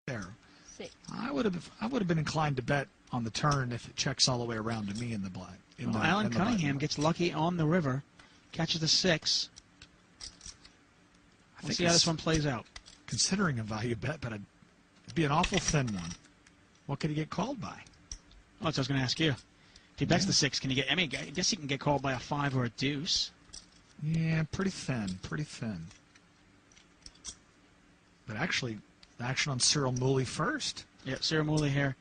there. 6. I would have been inclined to bet on the turn if it checks all the way around to me in the black. Alan Cunningham gets lucky on the river, catches the 6. We'll see how this one plays out. Considering a value bet, but it'd be an awful thin one. What could he get called by? Oh, that's what I was going to ask you. If he bets the 6, can he get? I mean, I guess he can get called by a 5 or a deuce. Yeah, pretty thin, pretty thin. But actually, the action on Cyril Mooley first. Yeah, Cyril Mooley here.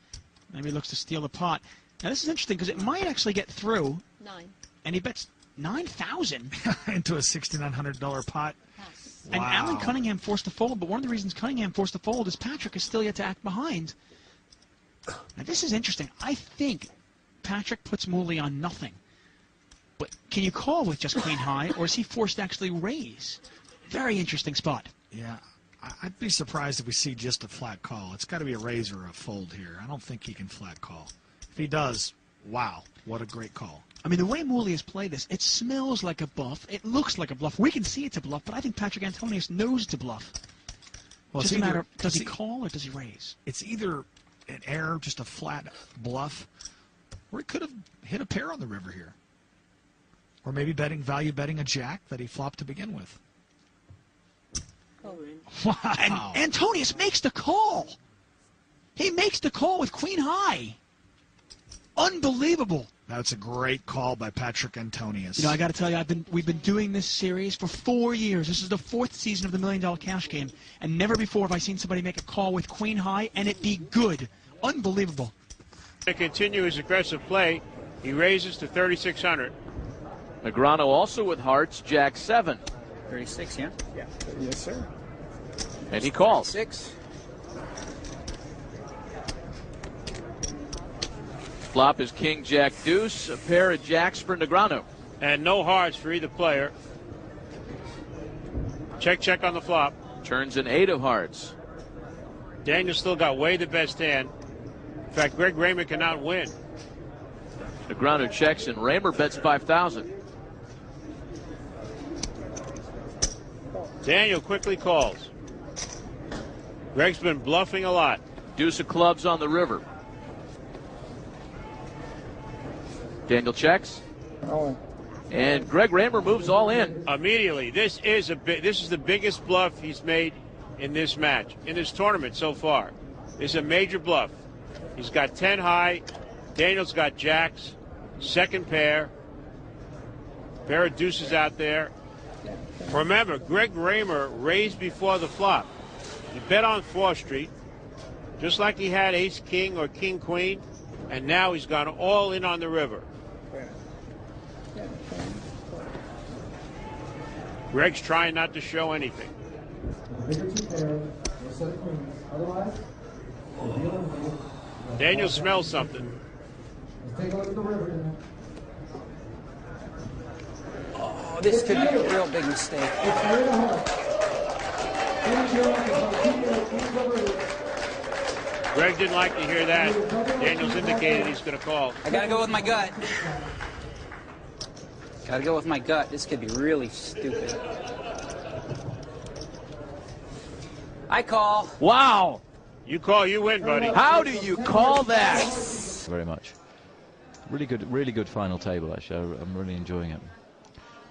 Maybe he looks to steal the pot. Now, this is interesting because it might actually get through. 9. And he bets 9,000 into a $6,900 pot. Pass. And Wow. Alan Cunningham forced to fold, but one of the reasons Cunningham forced to fold is Patrick is still yet to act behind. Now, this is interesting. I think Patrick puts Mooley on nothing. But can you call with just queen high, or is he forced to actually raise? Very interesting spot. Yeah, I'd be surprised if we see just a flat call. It's got to be a raise or a fold here. I don't think he can flat call. If he does, wow, what a great call. I mean, the way Mooley has played this, it smells like a bluff. It looks like a bluff. We can see it's a bluff, but I think Patrick Antonius knows it's a bluff. Well, Just a matter of, does he call or does he raise? It's either an error, just a flat bluff, or he could have hit a pair on the river here. Or maybe value betting a jack that he flopped to begin with. Wow. And Antonius makes the call. He makes the call with queen high. Unbelievable. That's a great call by Patrick Antonius. You know, I got to tell you, we've been doing this series for 4 years. This is the 4th season of the $1 Million Cash Game, and never before have I seen somebody make a call with queen high and it be good. Unbelievable. To continue his aggressive play, he raises to 3,600. Negreanu also with hearts, jack 7. 36, yeah? Yeah. Yes, sir. And he calls. 6. Flop is king, jack, deuce, a pair of jacks for Negreanu. And no hearts for either player. Check, check on the flop. Turns an 8 of hearts. Daniel still got way the best hand. In fact, Greg Raymer cannot win. Negreanu checks and Raymer bets 5,000. Daniel quickly calls. Greg's been bluffing a lot. Deuce of clubs on the river. Daniel checks. Oh. And Greg Raymer moves all in. Immediately. This is the biggest bluff he's made in this match, in this tournament so far. This is a major bluff. He's got 10 high. Daniel's got jacks. Second pair. Pair of deuces out there. Remember, Greg Raymer raised before the flop. He bet on 4th Street, just like he had ace-king or king-queen, and now he's gone all in on the river. Greg's trying not to show anything. Daniel smells something. Oh, this could be a real big mistake. Greg didn't like to hear that. Daniel's indicated he's going to call. I got to go with my gut. Got to go with my gut. This could be really stupid. I call. Wow. You call, you win, buddy. How do you call that? Very much. Really good final table, actually. I'm really enjoying it.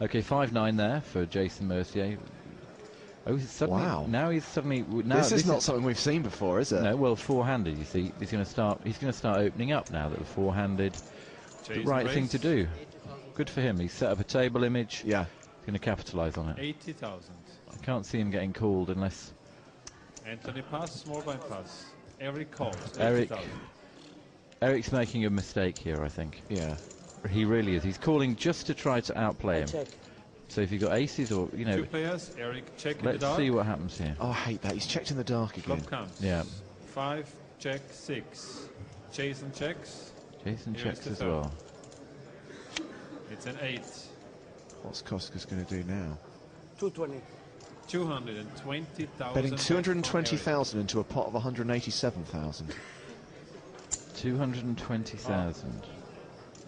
Okay, 5-9 there for Jason Mercier. Oh, wow! Now he's suddenly. This is not something we've seen before, is it? No. Well, four-handed. You see, he's going to start opening up now that the four-handed. The right thing to do. Good for him. He's set up a table image. Yeah. He's going to capitalise on it. 80,000. I can't see him getting called unless. Anthony pass, small-blind pass. Eric calls. 80,000. Eric's making a mistake here, I think. Yeah. He really is. He's calling just to try to outplay him. Check. So if you've got aces or, you know... 2 players, Eric check in the dark. Let's see what happens here. Oh, I hate that. He's checked in the dark again. Flop comes. Yeah. 5, check, 6. Jason checks. Jason Here's checks the as third. well. It's an 8. What's Koska's going to do now? 220. 220,000. Betting 220,000 into a pot of 187,000. 220,000.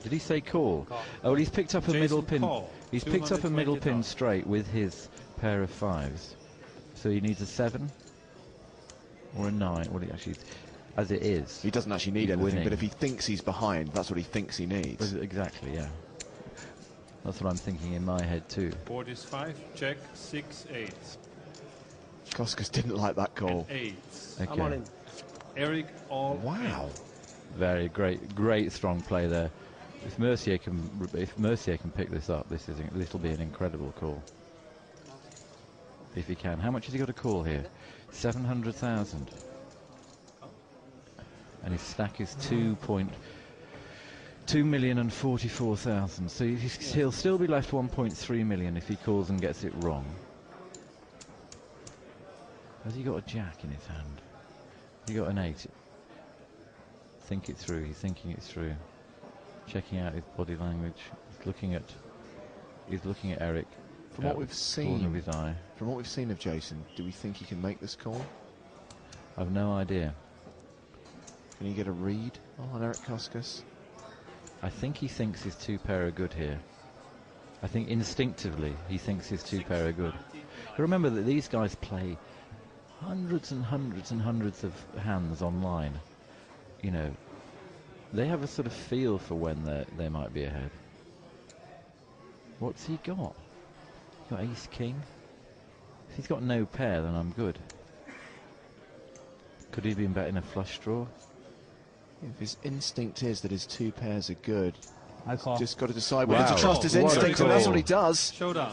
Did he say call? Oh, well, he's picked up a Jason middle pin. call. He's picked up a middle pin 220,000. straight with his pair of 5s. So he needs a 7. or a 9. Well, he actually, as it is, He doesn't actually need he's anything, winning. but if he thinks he's behind, that's what he thinks he needs. Exactly, yeah. That's what I'm thinking in my head too. Board is 5, check, 6, 8. Koskas didn't like that call. And 8. Okay. I'm all in. Eric, all Wow. Very great strong play there. If Mercier can pick this up, this will be an incredible call. If he can. How much has he got to call here? 700,000. And his stack is 2,244,000. So he'll still be left 1.3 million if he calls and gets it wrong. Has he got a jack in his hand? Has he got an 8? Think it through. He's thinking it through. Checking out his body language. He's looking at Eric. From what we've seen of his eye. From what we've seen of Jason, do we think he can make this call? I've no idea. Can you get a read on Eric Koskas? I think he thinks his 2 pair are good here. I think instinctively he thinks his 2 pair are good. Remember that these guys play hundreds and hundreds and hundreds of hands online. You know, they have a sort of feel for when they might be ahead. What's he got? He's got ace king. If he's got no pair, then I'm good. Could he have been betting a flush draw? If his instinct is that his 2 pairs are good, I call. just got to decide whether Wow. to trust his What a instinct, and that's call. what he does. showdown.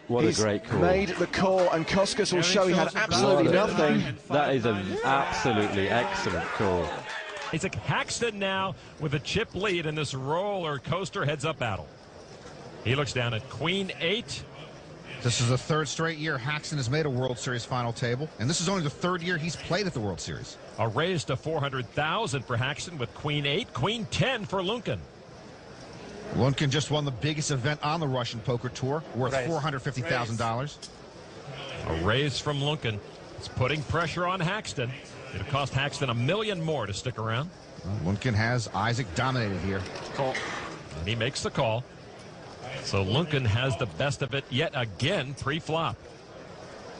What He's a great call. made the call, and Koskas will show he had absolutely nothing. That is an absolutely excellent call. Isaac Haxton now with a chip lead in this roller coaster heads-up battle. He looks down at Queen 8. This is the 3rd straight year Haxton has made a World Series final table, and this is only the 3rd year he's played at the World Series. A raise to 400,000 for Haxton with Queen 8, Queen 10 for Lunkin. Lunkin just won the biggest event on the Russian poker tour, worth $450,000. A raise from Lunkin. It's putting pressure on Haxton. It'll cost Haxton $1 million more to stick around. Well, Lunkin has Isaac dominated here. Call. And he makes the call. So Lunkin has the best of it yet again pre-flop.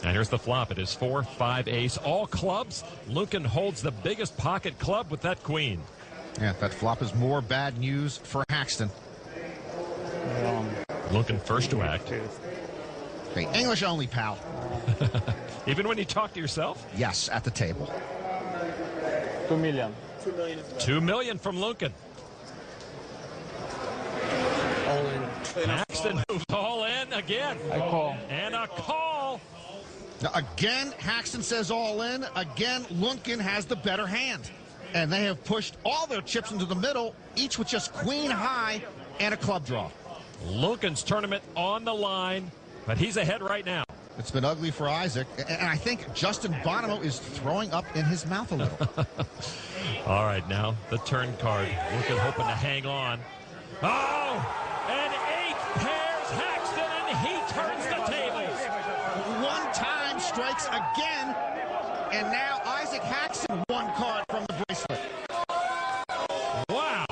And here's the flop. It is 4, 5, ace, all clubs. Lunkin holds the biggest pocket club with that queen. Yeah, that flop is more bad news for Haxton. Lunkin first to act. Hey, English only, pal. Even when you talk to yourself? Yes, at the table. 2 million. $2 million from Lunkin. All in. Haxton moves all in again. I call. And a call. Now, again, Haxton says all in. Again, Lunkin has the better hand. And they have pushed all their chips into the middle, each with just queen high and a club draw. Lunkin's tournament on the line, but he's ahead right now. It's been ugly for Isaac, and I think Justin Bonomo is throwing up in his mouth a little. All right, now the turn card. Lunkin hoping to hang on. Oh! And 8 pairs Haxton, and he turns the tables. One time strikes again, and now Isaac Haxton 1 card from the bracelet. Wow!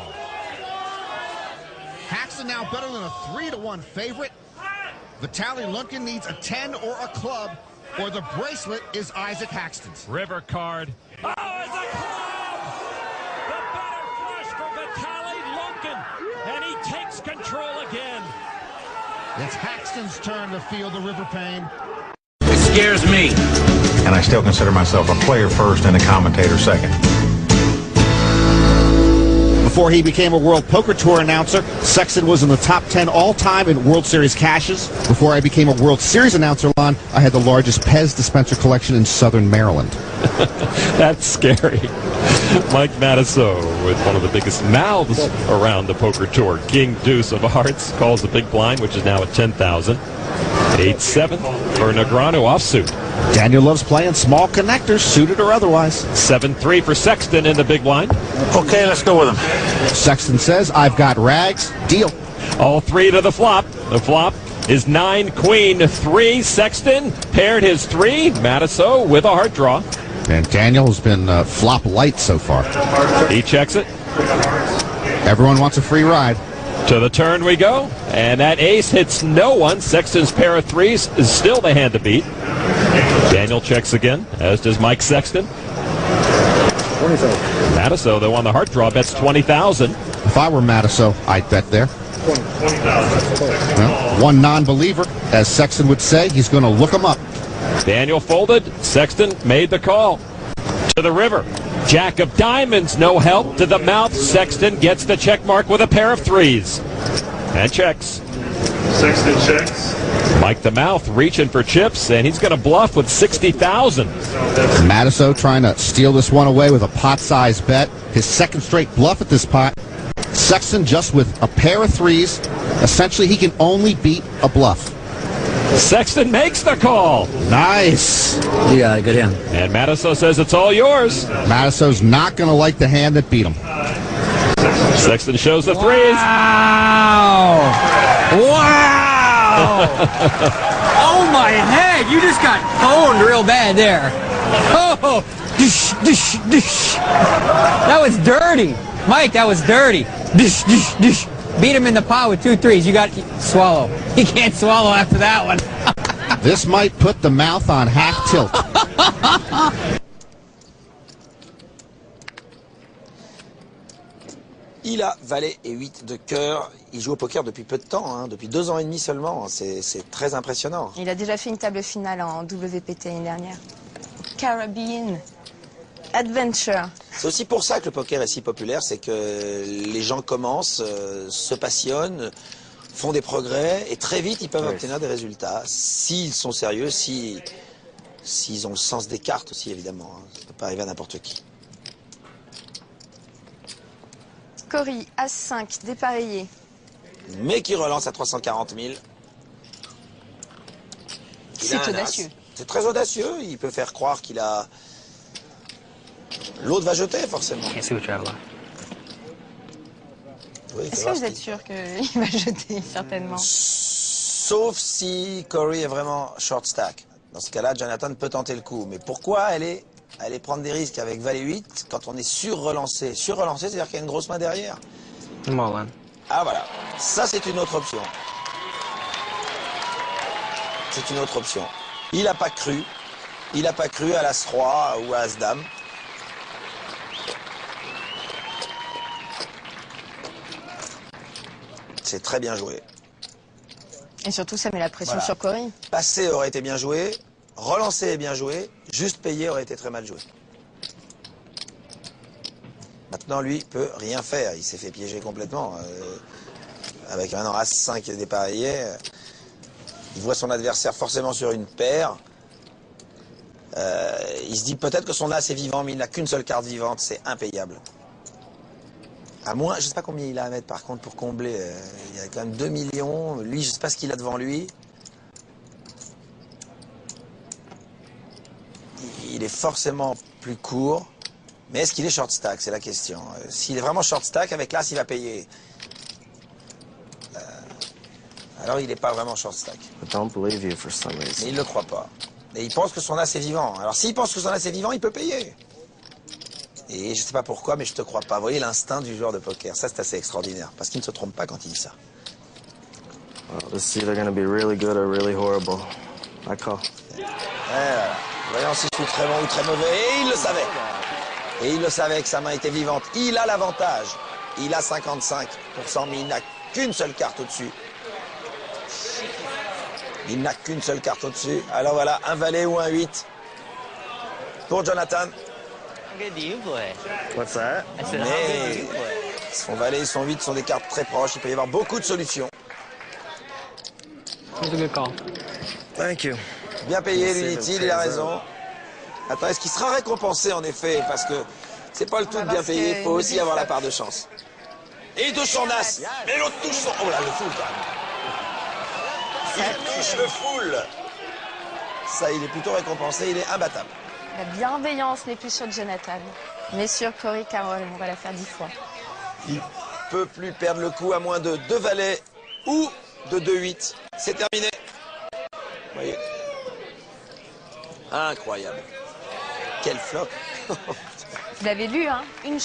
Haxton now better than a 3-1 favorite. Vitaly Lunkin needs a 10 or a club, or the bracelet is Isaac Haxton's. River card. Oh, it's a club! The better flush for Vitaly Lunkin, and he takes control again. It's Haxton's turn to feel the river pain. It scares me. And I still consider myself a player first and a commentator second. Before he became a World Poker Tour announcer, Sexton was in the top 10 all-time in World Series cashes. Before I became a World Series announcer, Lon, I had the largest Pez dispenser collection in Southern Maryland. That's scary. Mike Matusow with one of the biggest mouths around the poker tour. King Deuce of Hearts calls the big blind, which is now at 10,000. 8-7 for Negreanu offsuit. Daniel loves playing small connectors, suited or otherwise. 7-3 for Sexton in the big blind. Okay, let's go with him. Sexton says, I've got rags. Deal. All 3 to the flop. The flop is 9, Queen, 3. Sexton paired his 3. Matusow with a heart draw. And Daniel has been flop light so far. He checks it. Everyone wants a free ride. To the turn we go, and that ace hits no one. Sexton's pair of 3s is still the hand to beat. Daniel checks again, as does Mike Sexton. Matasso, though, on the heart draw, bets 20,000. If I were Matasso, I'd bet there. Well, one non-believer, as Sexton would say, he's going to look him up. Daniel folded. Sexton made the call. To the river. Jack of diamonds, no help. To the mouth. Sexton gets the check mark with a pair of threes. And checks. Sexton checks. Mike the Mouth reaching for chips, and he's going to bluff with 60,000. Matasso trying to steal this one away with a pot-sized bet. His second straight bluff at this pot. Sexton just with a pair of threes. Essentially, he can only beat a bluff. Sexton makes the call. Nice. Yeah, good hand. And Matasso says it's all yours. Matasso's not going to like the hand that beat him. Sexton shows the threes. Wow! Wow! Oh my head! You just got pwned real bad there. Oh! Dish, dish, dish. That was dirty. Mike, that was dirty. Dish, dish, dish. Beat him in the pot with 2 threes. You got swallow. He can't swallow after that one. This might put the Mouth on half tilt. Il a valet et 8 de cœur. Il joue au poker depuis peu de temps, hein, depuis 2 ans et demi seulement. C'est très impressionnant. Il a déjà fait une table finale en WPT l'année dernière. Caribbean Adventure. C'est aussi pour ça que le poker est si populaire, c'est que les gens commencent, se passionnent, font des progrès et très vite ils peuvent obtenir des résultats. S'ils sont sérieux, s'ils ont le sens des cartes aussi évidemment. Hein. Ça ne peut pas arriver à n'importe qui. Cory, As-5, dépareillé. Mais qui relance à 340 000. C'est audacieux. C'est très audacieux. Il peut faire croire qu'il a... L'autre va jeter, forcément. Oui, Est-ce que vous êtes sûr qu'il va jeter, certainement? Sauf si Cory est vraiment short stack. Dans ce cas-là, Jonathan peut tenter le coup. Mais pourquoi aller prendre des risques avec valet 8 quand on est sur-relancé? Sur-relancé, c'est-à-dire qu'il y a une grosse main derrière. Ah voilà, ça c'est une autre option. C'est une autre option. Il n'a pas cru. Il n'a pas cru à l'As-Roi ou à As-Dame. C'est très bien joué. Et surtout, ça met la pression sur Cory. Passer aurait été bien joué, relancer est bien joué, juste payer aurait été très mal joué. Maintenant, lui, peut rien faire. Il s'est fait piéger complètement. Avec un As-5 dépareillé, il voit son adversaire forcément sur une paire. Il se dit peut-être que son As est vivant, mais il n'a qu'une seule carte vivante. C'est impayable. À moins, je ne sais pas combien il a à mettre par contre pour combler. Il y a quand même 2 millions. Lui, je ne sais pas ce qu'il a devant lui. Il est forcément plus court. Mais est-ce qu'il est short stack? C'est la question. S'il est vraiment short stack, avec l'As, il va payer. Alors, il n'est pas vraiment short stack. Mais il ne le croit pas. Et il pense que son As est vivant. Alors, s'il pense que son As est vivant, il peut payer. Et je ne sais pas pourquoi, mais je te crois pas. Vous voyez l'instinct du joueur de poker. Ça, c'est assez extraordinaire. Parce qu'il ne se trompe pas quand il dit ça. It's either going to be really good or really horrible. I call. Et voilà. Voyons si je suis très bon ou très mauvais. Et il le savait. Et il le savait que sa main était vivante. Il a l'avantage. Il a 55%, mais il n'a qu'une seule carte au-dessus. Il n'a qu'une seule carte au-dessus. Alors voilà, un valet ou un 8 pour Jonathan. What's that? Mais son valet et son 8 sont des cartes très proches. Il peut y avoir beaucoup de solutions. Thank you. Bien payé, lui dit-il, il a raison. Attends, est-ce qu'il sera récompensé en effet? Parce que c'est pas le tout de bien payer, il faut aussi avoir la part de chance. Et il touche son As. Et l'autre touche son... Oh là, le full quand même. Il touche le full. Ça, il est plutôt récompensé, il est imbattable. La bienveillance n'est plus sur Jonathan, mais sur Cory Carroll. On va la faire 10 fois. Il ne peut plus perdre le coup à moins de 2 valets ou de 2-8. C'est terminé. Vous voyez? Incroyable. Quel flop. Vous l'avez lu, hein? Une